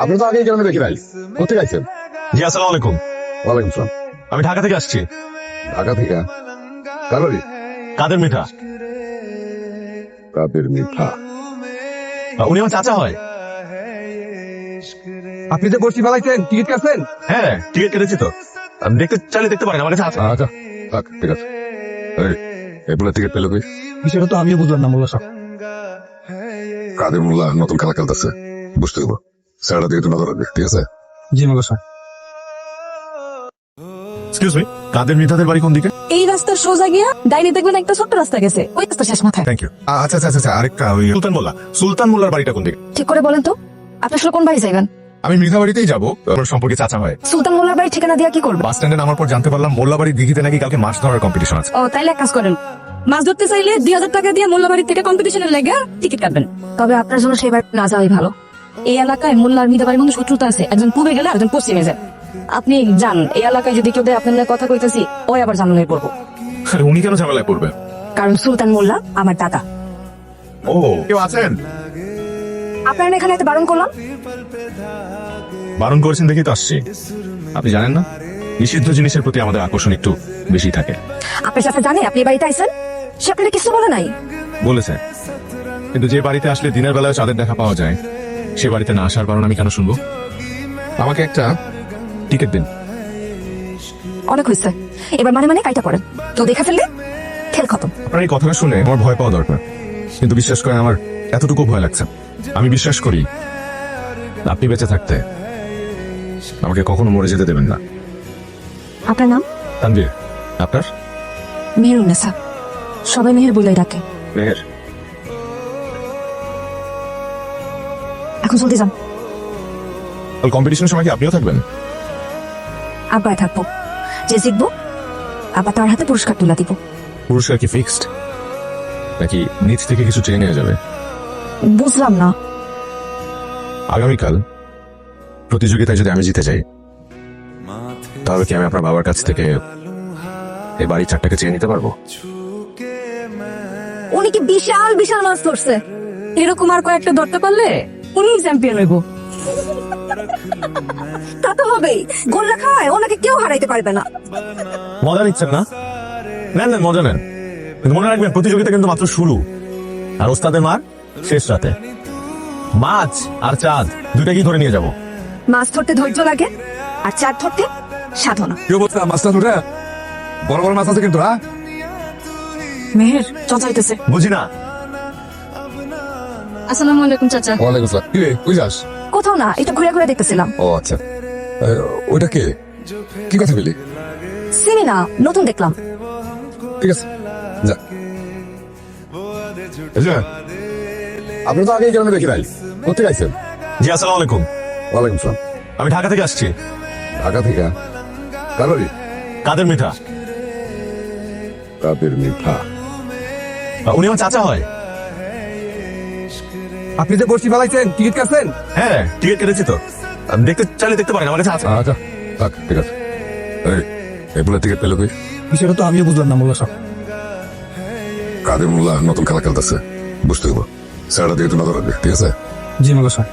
আপনি তো আগেই গ্রামে দেখি নাই, কোথায় আছেন? জি আসসালামু আলাইকুম। ওয়ালাইকুম সালাম। আমি ঢাকা থেকে আসছি। ঢাকা থেকে? কার বাড়ি? কাদের মিঠা। কাদের মিঠা? উনি আমার চাচা হয়। আপনি যে বসি ফেলাইছেন, টিকিট কাটছেন? হ্যাঁ টিকিট কেটেছি তো, দেখতে চাইলে দেখতে পারেন, আমার কাছে আছে। আচ্ছা থাক, ঠিক আছে। এগুলো টিকিট পেলো কই? বিষয়টা তো আমিও বুঝলাম না মোল্লা সাহেব। কাদের মোল্লা নতুন খেলা খেলতেছে, বুঝতে দেবো। স্যারটা দিকে একটু নজর রাখবে, ঠিক আছে? জি মোল্লা সাহেব। এক্সকিউজ মি, কাদের মিঠাদের বাড়ি কোন দিকে? এই রাস্তার সোজা গিয়া ডাইনে দেখবেন একটা ছোট্ট রাস্তা গেছে, ওই রাস্তা শেষ মাথায়। Thank you. আচ্ছা আচ্ছা আচ্ছা, আরেকটা ওই সুলতান মোল্লার বাড়িটা কোন দিকে? ঠিক করে বলেন তো, আপনি আসলে কোন বাড়ি যাইবেন? আমি মৃধা বাড়িতেই যাবো, আমার সম্পর্কে চাচা হয়। সুলতান মোল্লার বাড়ির ঠিকানা দিয়া কি করবে? বাস স্ট্যান্ডে নামার পর জানতে পারলাম মোল্লা বাড়ির দিঘিতে নাকি কালকে মাছ ধরার কম্পিটিশন আছে। ও তাইলে এক কাজ করেন, মাছ ধরতে চাইলে 2000 টাকা দিয়ে মোল্লা বাড়ির থেকে কম্পিটিশনের লেগে টিকিট কাটবেন। তবে আপনার জন্য সেই বাড়ি না যাওয়াই ভালো। এই এলাকায় মোল্লার মিদা বাড়ির মধ্যে শত্রুতা আছে, একজন পূবে গেলে একজন পশ্চিমে যায়। আপনি যান, এই এলাকায় যদি কেউ দেয় আপনার নিয়ে কথা কইতেছি, ওই আবার ঝামেলায় পড়বো। উনি কেন ঝামেলায় পড়বে? কারণ সুলতান মোল্লা আমার দাদা। ও কেউ আছেন? আপনার এখানে এত বারণ করলাম? বারণ করেছেন দেখি তো আসছি। আপনি জানেন না, নিষিদ্ধ জিনিসের প্রতি আমাদের আকর্ষণ একটু বেশি থাকে। আপনার সাথে জানে আপনি এই বাড়িতে আইছেন, সে আপনাকে কিছু বলে নাই? বলেছে, কিন্তু যে বাড়িতে আসলে দিনের বেলায় চাঁদের দেখা পাওয়া যায়, সে বাড়িতে না আসার কারণ আমি কেন শুনবো? আমাকে একটা টিকিট দিন। অনেক হয়েছে, এবার মানে মানে কাইটা পড়েন, তো দেখা ফেললে খেল খতম। আপনার এই কথাটা শুনে আমার ভয় পাওয়া দরকার, কিন্তু বিশ্বাস করেন আমার এতটুকু ভয় লাগছে। আমি বিশ্বাস করি আপনি বেঁচে থাকতে আমাকে কখনো মরে যেতে দেবেন না। আপনার নাম? তানভীর। আপনার? মেহেরুন্নেসা, সবাই মেহের বলেই ডাকে। মেহের। এখন চলতে যান। কম্পিটিশনের সময় কি আপনিও থাকবেন? আব্বায় থাকবো, যে জিতবো আবার তার হাতে পুরস্কার তুলে দিব। পুরস্কার কি ফিক্সড, নাকি নিচ থেকে কিছু চেয়ে নেওয়া যাবে? বুঝলাম না। আগামীকাল প্রতিযোগিতায় যদি আমি জিতে যাই, তাহলে কি আমি আপনার বাবার কাছ থেকে এই বাড়ি চারটাকে চেয়ে নিতে পারবো? উনি কি বিশাল বিশাল মাছ ধরছে, এরকম আর কয়েকটা ধরতে পারলে উনি চ্যাম্পিয়ন হইব। তা তো হবেই, গোল রাখায় ওনাকে কেউ হারাইতে পারবে না। মজা নিচ্ছেন না? নেন নেন, মজা নেন, কিন্তু মনে রাখবেন প্রতিযোগিতা কিন্তু মাত্র শুরু, আর ওস্তাদের মার শেষ রাতে। মাছ আর চাঁদ দুইটা কি ধরে নিয়ে যাব? মাছ ধরতে ধৈর্য লাগে, আর চার ধরতে সাধনা। কি অবস্থা মাছটা ধরে? বড় বড় মাছ আছে কিন্তু। হ্যাঁ মেহের চচাইতেছে। বুঝি না। আসসালামু আলাইকুম চাচা। ওয়ালাইকুম আসসালাম। কি রে, কই যাস? কোথাও না, একটু ঘুরে ঘুরে দেখতেছিলাম। ও আচ্ছা, ওইটা কে? কি কথা বলি? চিনি না, নতুন দেখলাম। ঠিক আছে, যা। এই যে, আপনি তো আগেই গ্রামে দেখি নাই, কোথায় আছেন? জি আসসালামু আলাইকুম। ওয়ালাইকুম সালাম। আমি ঢাকা থেকে আসছি। ঢাকা থেকে? কার বাড়ি? কাদের মিঠা। কাদের মিঠা? উনি আমার চাচা হয়। আপনি যে বসি ফেলাইছেন, টিকিট কাটছেন? হ্যাঁ টিকিট কেটেছি তো, দেখতে চাইলে দেখতে পারেন, আমার কাছে আছে। আচ্ছা থাক, ঠিক আছে। এগুলো টিকিট পেলো কই? বিষয়টা তো আমিও বুঝলাম না মোল্লা সাহেব। কাদের মোল্লা নতুন খেলা খেলতেছে, বুঝতে দেবো। স্যারটা দিকে একটু নজর রাখবে, ঠিক আছে? জি মোল্লা সাহেব।